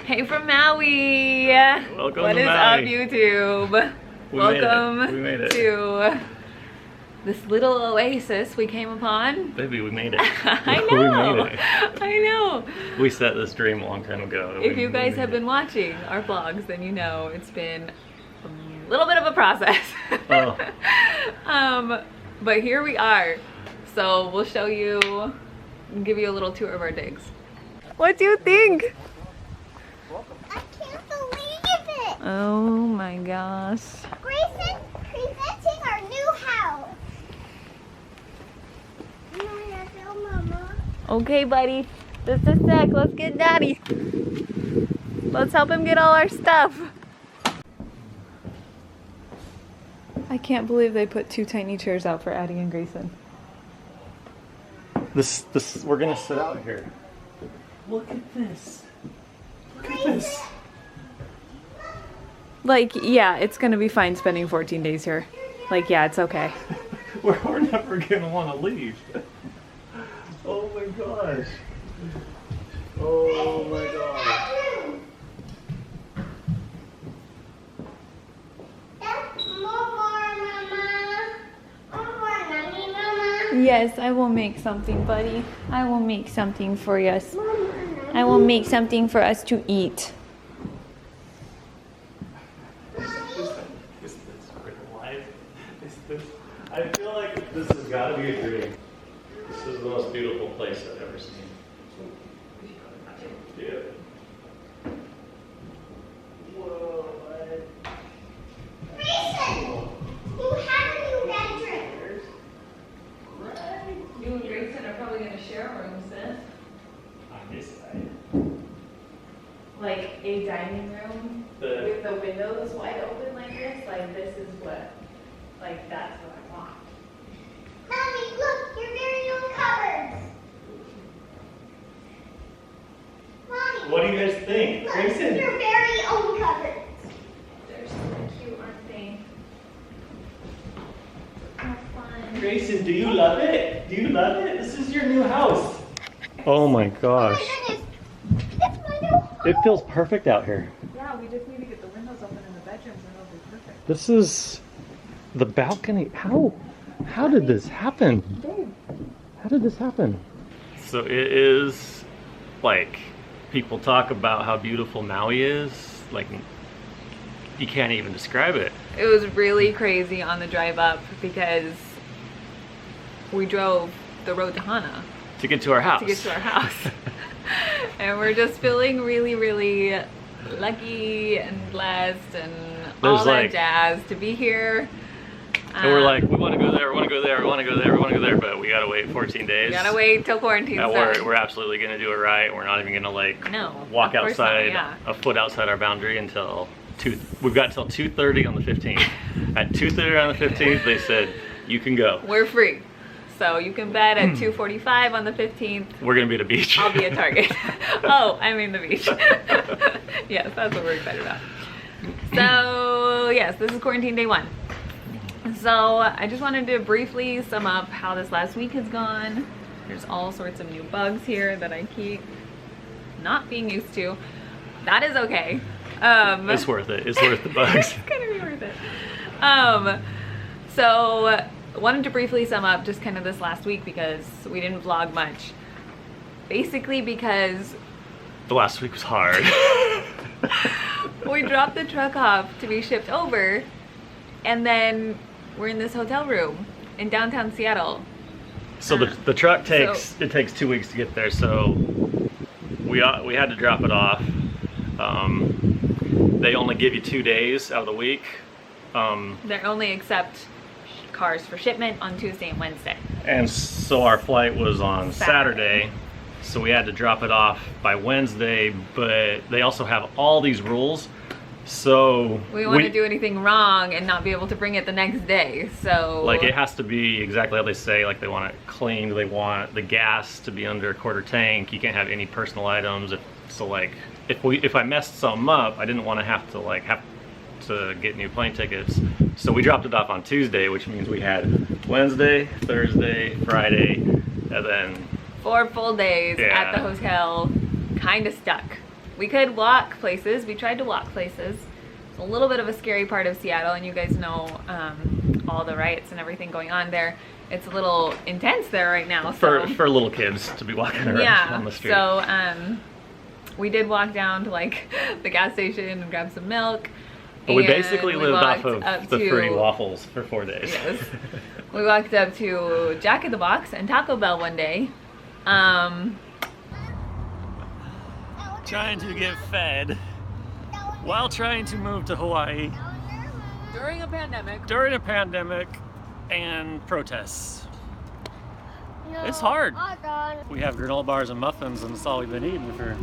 Hey from Maui! Welcome What to is Maui. up, YouTube? We made it. To this little oasis we came upon. Baby, we made it. I We know! made it. I know! We set this dream a long time ago. If you guys have been watching our vlogs, then you know it's been a little bit of a process. Oh. But here we are. So we'll show you, give you a little tour of our digs. What do you think? I can't believe it! Oh my gosh. Grayson presenting our new house. You want to film, Mama? Okay, buddy. Just a sec. Let's get Daddy. Let's help him get all our stuff. I can't believe they put two tiny chairs out for Addie and Grayson. We're gonna sit out here. Look at this. Look at this. Like, yeah, it's gonna be fine spending 14 days here. Like, yeah, it's okay. We're never gonna want to leave. Oh my gosh. Oh my gosh. That's more, Mama. More, Mommy, Mama. Yes, I will make something, buddy. I will make something for us. Mama. I will make something for us to eat. Is this real life? Is this? I feel like this has got to be a dream. This is the most beautiful place I've ever seen. Yeah. Whoa. Grayson, you have a new bedroom. You and Grayson are probably gonna share rooms then. On this side. Like a dining room with the windows wide open like this. Like this is what, like that's what I want. Mommy, look, your very own cupboards. Mommy, What do you guys think? look, Grayson? your very own cupboards. They're so cute, aren't they? How fun. Grayson, do you love it? Do you love it? This is your new house. Oh my Oh gosh. my goodness, it's my new home. It feels perfect out here. Yeah, we just need to get the windows open in the bedrooms and it'll be perfect. This is the balcony. How did this happen? How did this happen? So it is like people talk about how beautiful Maui is. Like you can't even describe it. It was really crazy on the drive up because we drove the road to Hana To get to our house. to get to our house. And we're just feeling really, really lucky and blessed and all There's that like- jazz to be here. And we're like, we want to go there, we want to go there, we want to go there, we want to go there, but we gotta wait 14 days. We gotta wait till quarantine's And done. we're absolutely gonna do it right. We're not even gonna like No, walk of course not, outside yeah. a foot outside our boundary until we've got until 2:30 on the 15th. At 2:30 on the 15th, they said you can go. We're free. So you can bet at 2:45 on the 15th, We're gonna be at a beach. I'll be at Target. Oh, I mean the beach. Yes, that's what we're excited about. So, yes, this is quarantine day 1. So, I just wanted to briefly sum up how this last week has gone. There's all sorts of new bugs here that I keep not being used to. That is okay. It's worth it. It's worth the bugs. It's gonna be worth it. So wanted to briefly sum up just kind of this last week because we didn't vlog much. Basically because The last week was hard. we dropped the truck off to be shipped over and then we're in this hotel room in downtown Seattle. So the truck takes 2 weeks to get there. So we had to drop it off. They only give you 2 days out of the week. They only accept cars for shipment on Tuesday and Wednesday. And so our flight was on Saturday, so we had to drop it off by Wednesday, but they also have all these rules. So We don't want to do anything wrong and not be able to bring it the next day. So like it has to be exactly how they say, like they want it cleaned, they want the gas to be under a quarter tank, you can't have any personal items. So like if I messed something up, I didn't want to have to get new plane tickets. So we dropped it off on Tuesday, which means we had Wednesday, Thursday, Friday, and then 4 full days Yeah. at the hotel, kind of stuck we could walk places. We tried to walk places. It's a little bit of a scary part of Seattle, and you guys know all the riots and everything going on there. It's a little intense there right now. So. For little kids to be walking around on the street. So we did walk down to like the gas station and grab some milk. But we basically lived off of the to, free waffles for 4 days. Yes. We walked up to Jack in the Box and Taco Bell one day. Trying to get fed while trying to move to Hawaii During a pandemic. and protests. It's hard. We have granola bars and muffins, and that's all we've been eating for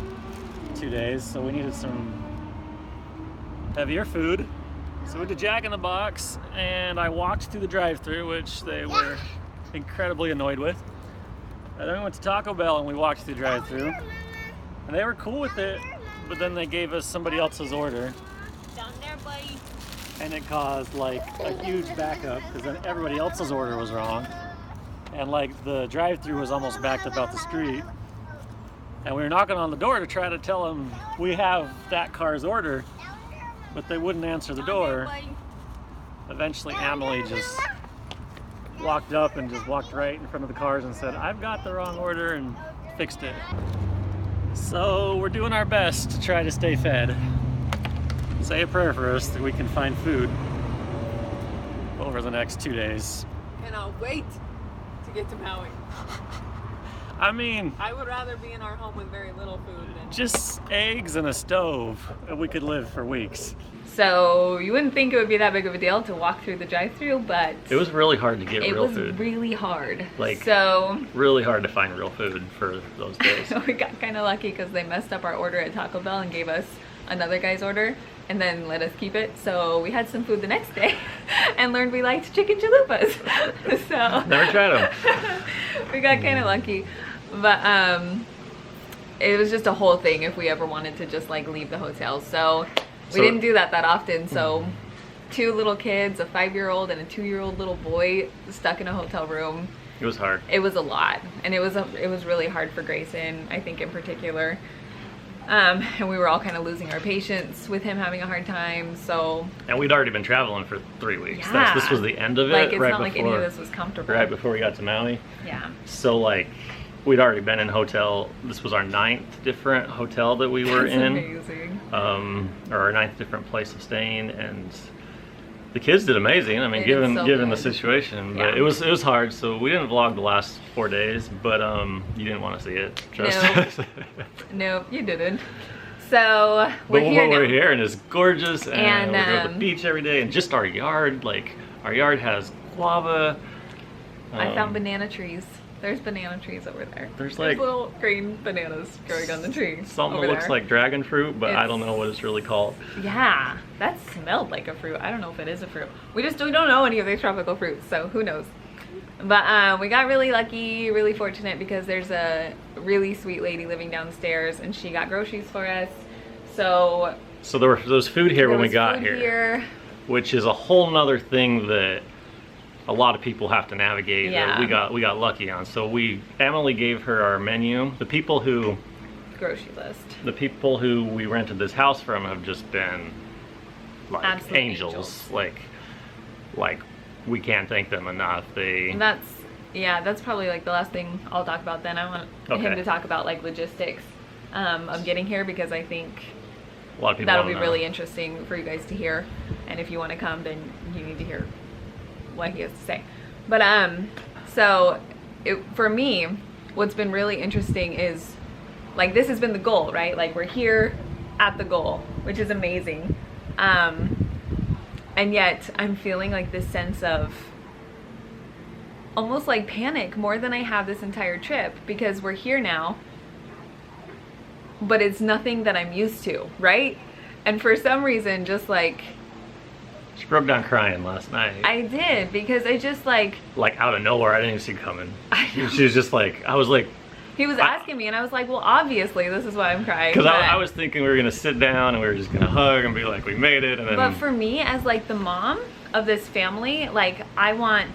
2 days, so we needed some heavier food. So we went to Jack in the Box, and I walked through the drive-thru, which they were incredibly annoyed with. And then we went to Taco Bell, and we walked through the drive-thru, and they were cool with it, but then they gave us somebody else's order. Down there, buddy. And it caused like a huge backup because then everybody else's order was wrong. And like the drive-thru was almost backed up out the street. And we were knocking on the door to try to tell them we have that car's order, but they wouldn't answer the door. Eventually Emily just walked up and just walked right in front of the cars and said, "I've got the wrong order," and fixed it. So we're doing our best to try to stay fed. Say a prayer for us that we can find food over the next 2 days. Cannot wait to get to Maui. I mean, I would rather be in our home with very little food than just eggs and a stove, and we could live for weeks. So you wouldn't think it would be that big of a deal to walk through the drive-thru, but It was really hard to get real food. It was really hard. Like- so Really hard to find real food for those days. we got kind of lucky because they messed up our order at Taco Bell and gave us another guy's order and then let us keep it. So we had some food the next day and learned we liked chicken chalupas. So Never tried them. we got kind of lucky, but it was just a whole thing if we ever wanted to just like leave the hotel. So we didn't do that often. So 2 little kids, a 5-year-old and a 2-year-old little boy stuck in a hotel room. It was hard. It was a lot, and it was really hard for Grayson, I think in particular. And we were all kind of losing our patience with him having a hard time. So And we'd already been traveling for 3 weeks. Yeah. This was the end of it. like it's right not before, like any of this was comfortable. Right before we got to Maui. Yeah. So like, we'd already been in hotel. This was our 9th different hotel that we were That's in. amazing. Or our 9th different place of staying, and the kids did amazing. I mean, They did so given the good. situation, but Yeah. it was hard. So we didn't vlog the last 4 days, but you didn't want to see it. Trust No. us. Nope, you didn't. So But we're here now. we're here, and it's gorgeous, and we go to the And, beach every day, and just our yard, like our yard has guava. I found banana trees. There's banana trees over there. There's like little green bananas growing on the tree. something over that looks there. like dragon fruit, but I don't know It's- what it's really called. Yeah, that smelled like a fruit. I don't know if it is a fruit. We don't know any of these tropical fruits, so who knows. But we got really lucky, really fortunate because there's a really sweet lady living downstairs and she got groceries for us. So there was food here when we got food here, which is a whole nother thing that a lot of people have to navigate. Yeah. That we got lucky on. So Emily gave her our menu. The people who we rented this house from have just been like Absolute angels. Like we can't thank them enough. That's probably like the last thing I'll talk about. Then I want him to talk about like logistics of getting here, because I think a lot of people that'll wanna be know. really interesting for you guys to hear. And if you want to come, then you need to hear what he has to say. But for me, what's been really interesting is like this has been the goal, right? Like we're here at the goal, which is amazing. And yet I'm feeling like this sense of almost like panic more than I have this entire trip, because we're here now, but it's nothing that I'm used to, right? And for some reason, just like She broke down crying last night. I did, because I just like out of nowhere, I didn't even see it coming. I know. She was just like, I was like, he was asking me and I was like, well, obviously this is why I'm crying. because but- I was thinking we were gonna sit down and we were just gonna hug and be like, we made it, and then. But for me, as like the mom of this family, like I want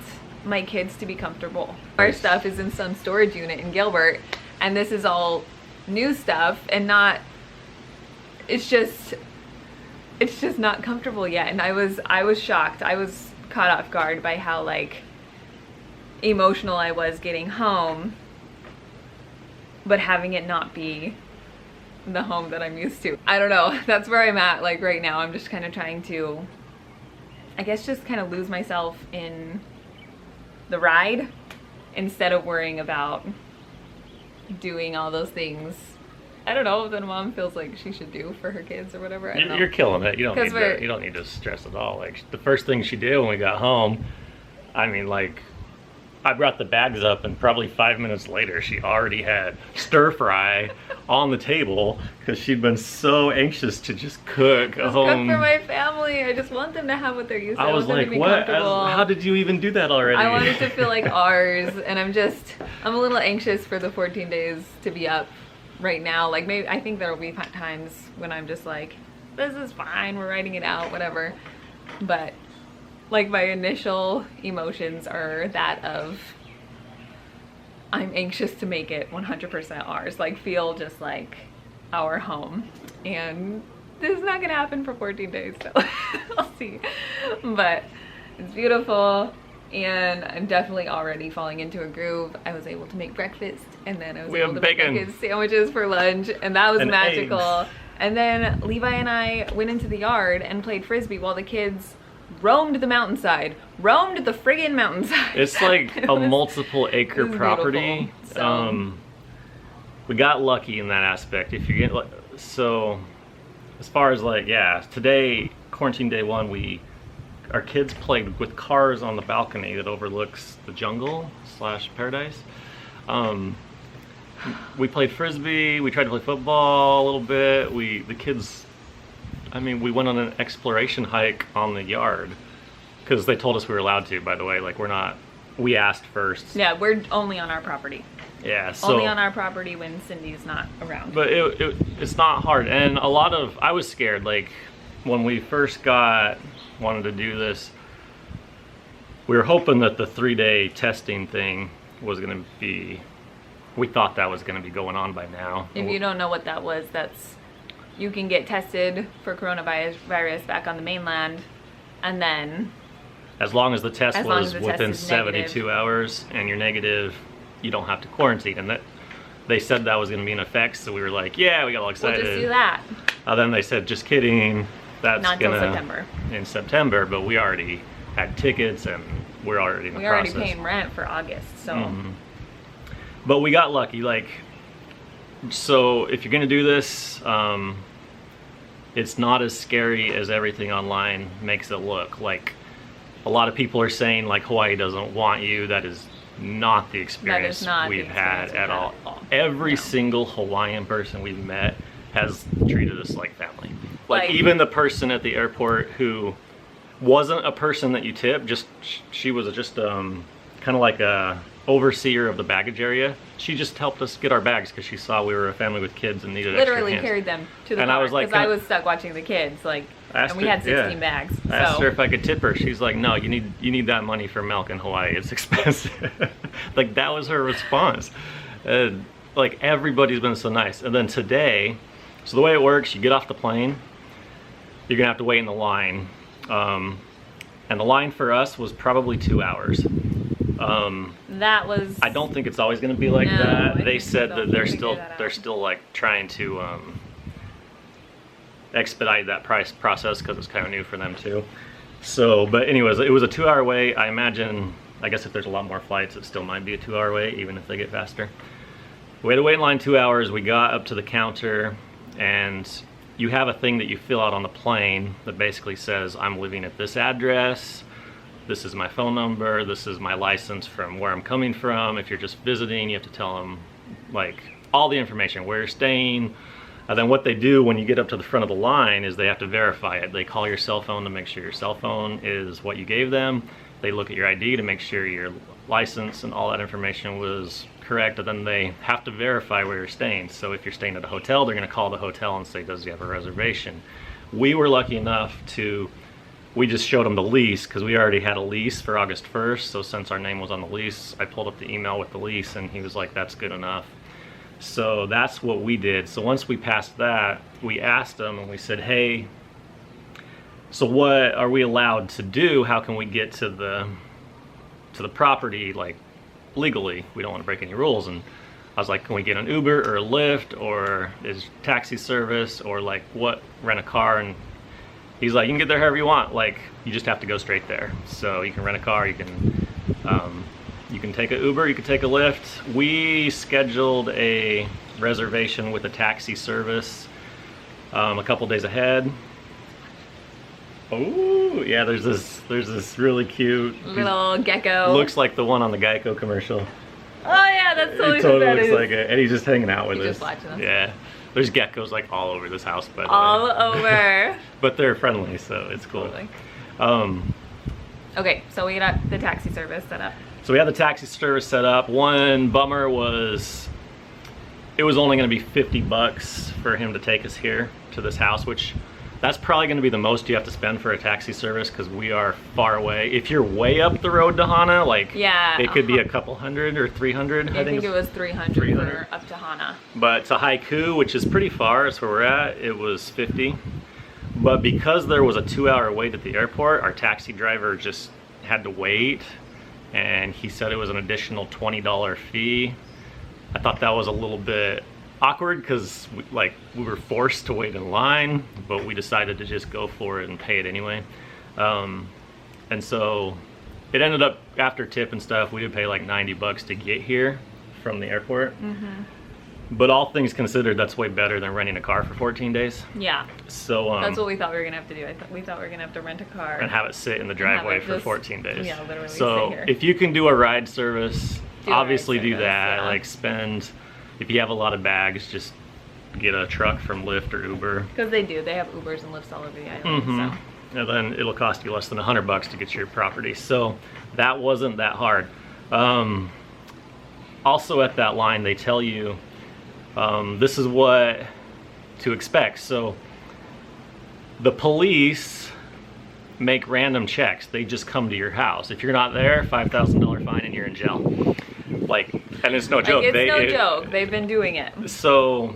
my kids to be comfortable. Our stuff is in some storage unit in Gilbert, and this is all new stuff and not it's just not comfortable yet. And I was shocked. I was caught off guard by how like emotional I was getting home, but having it not be the home that I'm used to. I don't know. That's where I'm at like right now. I'm just kind of trying to, I guess, just kind of lose myself in the ride instead of worrying about doing all those things. I don't know, that a mom feels like she should do for her kids or whatever. I don't know. You're killing it. You don't need to stress at all. Like the first thing she did when we got home, I mean, like, I brought the bags up and probably 5 minutes later she already had stir fry on the table because she'd been so anxious to just cook a home. Cook for my family. I just want them to have what they're used to. I was like, what? How did you even do that already? I want it to feel like ours, and I'm a little anxious for the 14 days to be up right now. Like, maybe I think there'll be times when I'm just like, this is fine, we're writing it out, whatever. But like my initial emotions are that of I'm anxious to make it 100% ours, like feel just like our home. And this is not gonna happen for 14 days, so I'll see. But it's beautiful, and I'm definitely already falling into a groove. I was able to make breakfast, and then I was able to make kids sandwiches for lunch, and that was magical. Eggs. And then Levi and I went into the yard and played Frisbee while the kids roamed the mountainside. Roamed the friggin' mountainside. It's like a multiple acre property. So. We got lucky in that aspect. If you get so, as far as like, yeah, today, quarantine day 1, our kids played with cars on the balcony that overlooks the jungle / paradise. We played Frisbee. We tried to play football a little bit. The kids, I mean, we went on an exploration hike on the yard because they told us we were allowed to, by the way. Like, we asked first. Yeah, we're only on our property. Yeah, so. Only on our property when Cindy's not around. But it's not hard. And I was scared. Like, when we first wanted to do this, we were hoping that the 3-day testing thing was going to be, we thought that was going to be going on by now. If you don't know what that was, you can get tested for coronavirus back on the mainland, and then as long as the test was within 72 hours and you're negative, you don't have to quarantine. And they said that was going to be in effect, so we were like, yeah, we got all excited. We'll just do that. Then they said, just kidding, that's not until September. In September, but we already had tickets and we're already in the process. We're already paying rent for August, so. Mm-hmm. But we got lucky, like, so if you're gonna do this, it's not as scary as everything online makes it look. Like, a lot of people are saying like Hawaii doesn't want you. That is not the experience we've had at all. Every single Hawaiian person we've met has treated us like family. Like even the person at the airport who wasn't a person that you tip, she was just kind of like a overseer of the baggage area. She just helped us get our bags because she saw we were a family with kids and needed extra hands. Carried them to the car. I was like, because I was stuck watching the kids, like, and we had 16 bags. I asked her if I could tip her. She's like, no, you need that money for milk in Hawaii. It's expensive. Like, that was her response. Like, everybody's been so nice. And then today, so the way it works, you get off the plane, you're gonna have to wait in the line. And the line for us was probably 2 hours. That was. I don't think it's always going to be like that. They said that they're still like trying to expedite that process because it's kind of new for them too. So, but anyways, it was a 2-hour wait. I guess if there's a lot more flights, it still might be a 2-hour wait, even if they get faster. We had to wait in line 2 hours. We got up to the counter, and you have a thing that you fill out on the plane that basically says, I'm living at this address. This is my phone number, this is my license from where I'm coming from. If you're just visiting, you have to tell them like all the information, where you're staying. And then what they do when you get up to the front of the line is they have to verify it. They call your cell phone to make sure your cell phone is what you gave them. They look at your ID to make sure your license and all that information was correct, and then they have to verify where you're staying. So if you're staying at a hotel, they're gonna call the hotel and say, does you have a reservation? We were lucky enough we just showed them the lease because we already had a lease for August 1st. So since our name was on the lease, I pulled up the email with the lease and he was like, that's good enough. So that's what we did. So once we passed that, we asked them and we said, hey, so what are we allowed to do? How can we get to the property like legally? We don't want to break any rules. And I was like, can we get an Uber or a Lyft, or is taxi service, or like what, rent a car? And he's like, you can get there however you want. Like, you just have to go straight there. So you can rent a car, you can take an Uber, you can take a Lyft. We scheduled a reservation with a taxi service a couple days ahead. Oh yeah, there's this really cute little gecko. Looks like the one on the Geico commercial. Oh yeah, that's totally It totally what that looks is. like it, and he's just hanging out with He's us. just watching us. Yeah, there's geckos like all over this house, by the All way. over. But they're friendly, so it's cool. Totally. Okay, so we got the taxi service set up. So we had the taxi service set up. One bummer was it was only going to be $50 for him to take us here to this house, which that's probably going to be the most you have to spend for a taxi service because we are far away. If you're way up the road to Hana, like it could be a couple hundred or 300. I think it was 300 for up to Hana. But to Haiku, which is pretty far, that's where we're at, it was 50. But because there was a 2-hour wait at the airport, our taxi driver just had to wait, and he said it was an additional $20 fee. I thought that was a little bit awkward because we were forced to wait in line, but we decided to just go for it and pay it anyway. And so it ended up, after tip and stuff, we did pay like $90 to get here from the airport. But all things considered, that's way better than renting a car for 14 days. Yeah. So that's what we thought we were gonna have to do. We thought we were gonna have to rent a car and have it sit in the driveway for 14 days. Yeah, literally. So sit here. if you can do a ride service, obviously do that. Yeah. Like if you have a lot of bags, just get a truck from Lyft or Uber. Because they do. They have Ubers and Lyfts all over the island. So. And then it'll cost you less than $100 to get to your property. So that wasn't that hard. Also at that line, they tell you this is what to expect. So the police make random checks. They just come to your house. If you're not there, $5,000 fine and you're in jail. And it's no joke. It's no joke. They've been doing it. So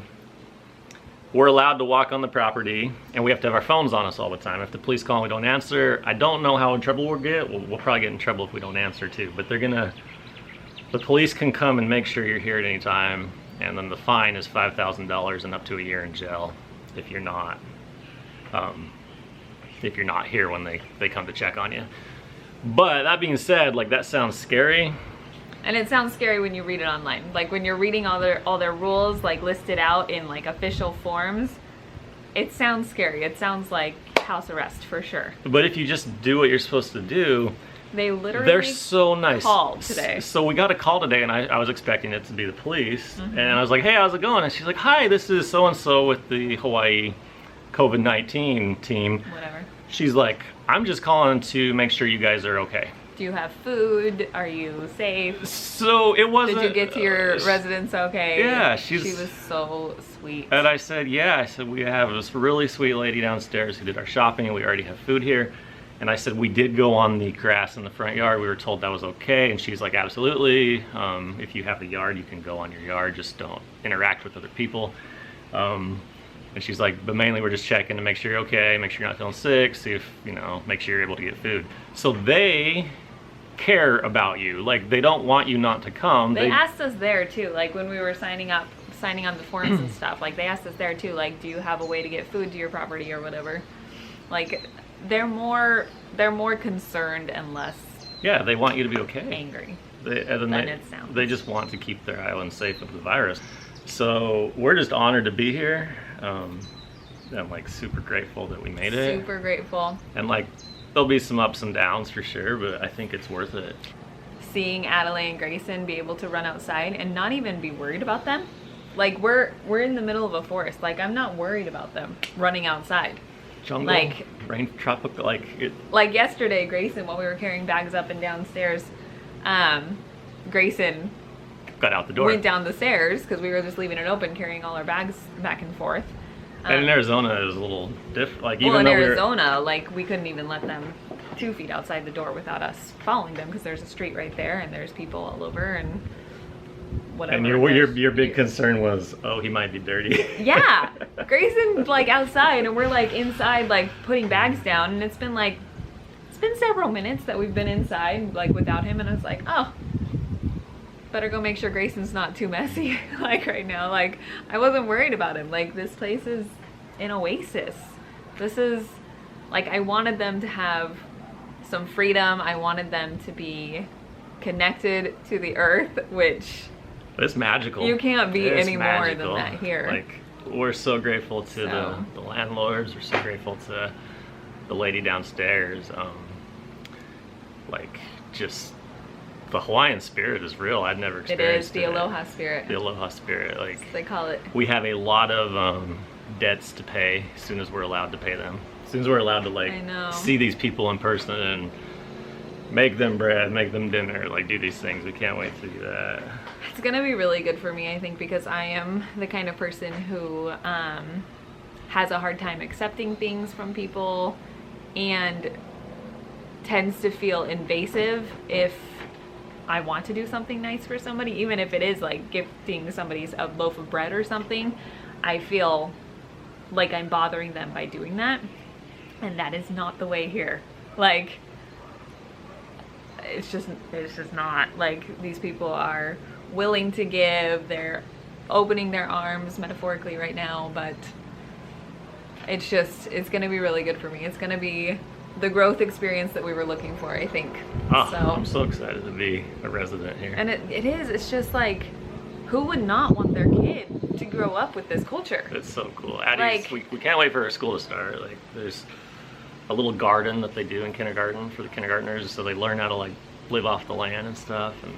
we're allowed to walk on the property, and we have to have our phones on us all the time. If the police call and we don't answer, I don't know how in trouble we'll get. We'll probably get in trouble if we don't answer too. But the police can come and make sure you're here at any time, and then the fine is $5,000 and up to a year in jail if you're not here when they come to check on you. But that being said, that sounds scary. And it sounds scary when you read it online. Like when you're reading all their rules listed out in official forms, it sounds scary. It sounds like house arrest for sure. But if you just do what you're supposed to do, they're so nice. Called today. So we got a call today, and I was expecting it to be the police. And I was like, hey, how's it going? And she's like, hi, this is so-and-so with the Hawaii COVID-19 team. Whatever. She's like, I'm just calling to make sure you guys are okay. Do you have food? Are you safe? So it wasn't... Did you get to your residence okay? Yeah, she was so sweet. And I said, yeah. I said, we have this really sweet lady downstairs who did our shopping, and we already have food here. And I said, we did go on the grass in the front yard. We were told that was okay. And she's like, absolutely. If you have the yard, you can go on your yard. Just don't interact with other people. And she's like, but mainly we're just checking to make sure you're okay, make sure you're not feeling sick, see if, make sure you're able to get food. So they care about you. They don't want you not to come. They asked us there too, when we were signing on the forms and stuff. They asked us there too, do you have a way to get food to your property or whatever? They're more concerned and less. Yeah, they want you to be okay. Angry. It sounds. They just want to keep their island safe of the virus. So we're just honored to be here. I'm super grateful that we made it. Super grateful. And there'll be some ups and downs for sure, but I think it's worth it. Seeing Adelaide and Grayson be able to run outside and not even be worried about them. We're in the middle of a forest. I'm not worried about them running outside. Jungle, rain, tropical, yesterday, Grayson, while we were carrying bags up and downstairs, Grayson got out the door. Went down the stairs because we were just leaving it open, carrying all our bags back and forth. And in Arizona, it was a little different. Well, in Arizona, we couldn't even let them 2 feet outside the door without us following them because there's a street right there and there's people all over, and whatever. And your big concern was, oh, he might be dirty. Yeah, Grayson's like outside and we're like inside like putting bags down, and it's been several minutes that we've been inside like without him, and I was like, oh, better go make sure Grayson's not too messy like right now. Like I wasn't worried about him. Like this place is an oasis. This is like, I wanted them to have some freedom. I wanted them to be connected to the earth, which it's magical. You can't be It's any magical. more than that here. Like we're so grateful to the landlords. We're so grateful to the lady downstairs. Like just the Hawaiian spirit is real. I've never experienced it. It is the aloha spirit. The aloha spirit, like they call it. We have a lot of debts to pay as soon as we're allowed to pay them. As soon as we're allowed to like see these people in person and make them bread, make them dinner, like do these things. We can't wait to do that. It's gonna be really good for me, I think, because I am the kind of person who has a hard time accepting things from people and tends to feel invasive if I want to do something nice for somebody, even if it is like gifting somebody a loaf of bread or something. I feel like I'm bothering them by doing that, and that is not the way here. Like it's just not. Like these people are willing to give, they're opening their arms metaphorically right now, but it's gonna be really good for me. It's gonna be the growth experience that we were looking for, I think. Oh, so I'm so excited to be a resident here. And it is, it's just like, who would not want their kid to grow up with this culture? It's so cool. Addie's, we can't wait for her school to start. Like there's a little garden that they do in kindergarten for the kindergartners, so they learn how to like live off the land and stuff. And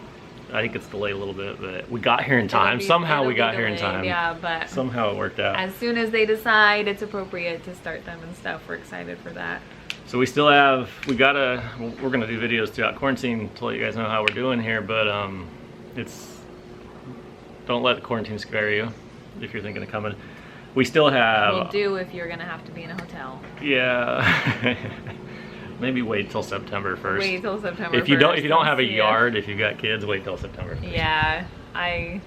I think it's delayed a little bit, but we got here in time. Somehow we got here in time. Yeah, but somehow it worked out. As soon as they decide it's appropriate to start them and stuff, we're excited for that. So we still have, we're gonna do videos throughout quarantine to let you guys know how we're doing here, but don't let the quarantine scare you if you're thinking of coming. We still have... Will do if you're gonna have to be in a hotel. Yeah. Maybe wait till September 1st. Wait till September 1st. If you don't have a yard, if you've got kids, wait till September 1st. Yeah, I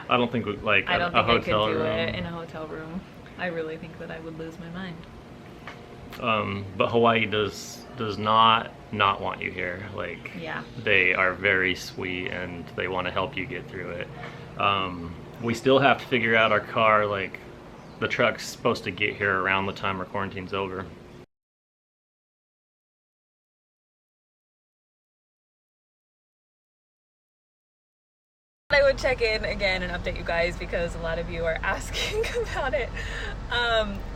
don't think a hotel I could do room. it in a hotel room. I really think that I would lose my mind. But Hawaii does not want you here. Like, yeah, they are very sweet and they want to help you get through it. We still have to figure out our car. Like, the truck's supposed to get here around the time our quarantine's over. I would check in again and update you guys because a lot of you are asking about it.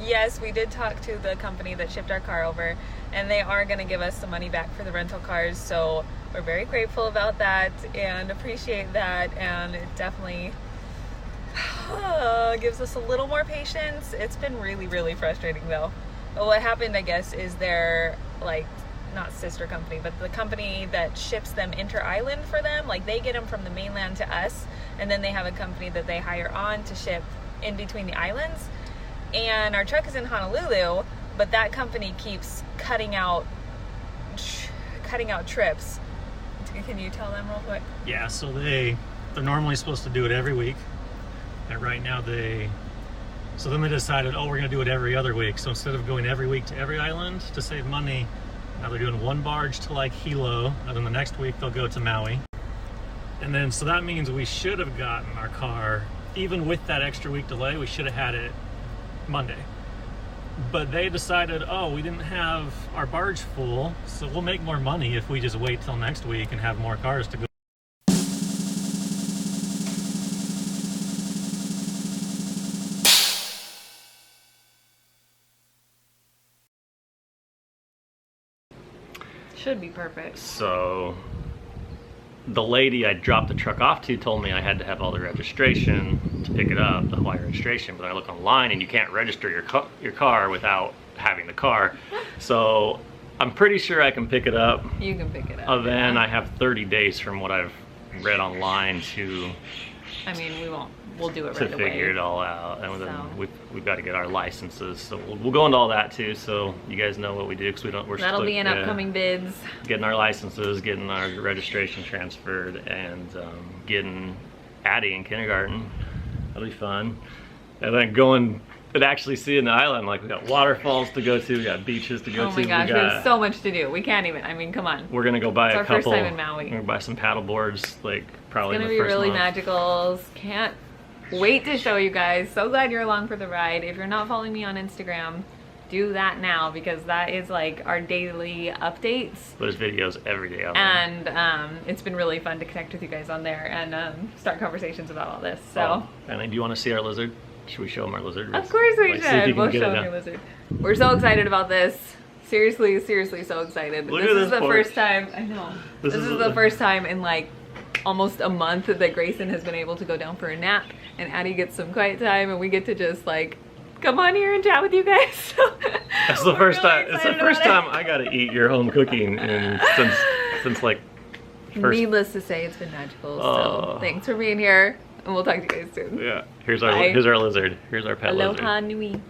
Yes, we did talk to the company that shipped our car over, and they are going to give us some money back for the rental cars, so we're very grateful about that and appreciate that, and it definitely gives us a little more patience. It's been really, really frustrating though. But what happened, I guess, is their not sister company, but the company that ships them inter-island for them, like they get them from the mainland to us, and then they have a company that they hire on to ship in between the islands. And our truck is in Honolulu, but that company keeps cutting out trips. Can you tell them real quick? Yeah, so they're normally supposed to do it every week, and right now so then they decided, oh, we're gonna do it every other week. So instead of going every week to every island to save money, now they're doing one barge to like Hilo, and then the next week they'll go to Maui. And then, so that means we should have gotten our car, even with that extra week delay, we should have had it Monday. But they decided, oh, we didn't have our barge full, so we'll make more money if we just wait till next week and have more cars to go. Should be perfect. So the lady I dropped the truck off to told me I had to have all the registration to pick it up, the Hawaii registration, but I look online and you can't register your car without having the car. So I'm pretty sure I can pick it up. You can pick it up. Then I have 30 days from what I've read online to... I mean, we won't we'll do it to right away. figure it all out, and then So. we've got to get our licenses. So we'll go into all that too. So you guys know what we do, because we're That'll still, be in upcoming bids. getting our licenses, getting our registration transferred, and getting Addie in kindergarten. That'll be fun. And then going and actually seeing the island. Like, we got waterfalls to go to, we got beaches to go to. Oh my gosh, we have so much to do. We can't even. I mean, come on. We're gonna go buy It's a our couple. first time in Maui. We're gonna buy some paddle boards, like probably It's in gonna the be first really month. magical. Can't wait to show you guys. So glad you're along for the ride. If you're not following me on Instagram, do that now, because that is like our daily updates. There's videos every day on there. And it's been really fun to connect with you guys on there and start conversations about all this. So, Oh, and then, do you want to see our lizard? Should we show them our lizard? of course we Like, see if you should. can We'll get show it them up. your lizard. We're so excited about this. Seriously, seriously, so excited. Look This at is this the porch. first time. I know. This This is is the first time in like almost a month that Grayson has been able to go down for a nap, and Addie gets some quiet time, and we get to just like come on here and chat with you guys. That's the We're first really time. It's the excited first about time it. I got to eat your home cooking, and since like first. Needless to say, it's been magical. Oh. So thanks for being here, and we'll talk to you guys soon. Yeah. Here's Bye. our lizard. Here's our pet lizard. Aloha nui.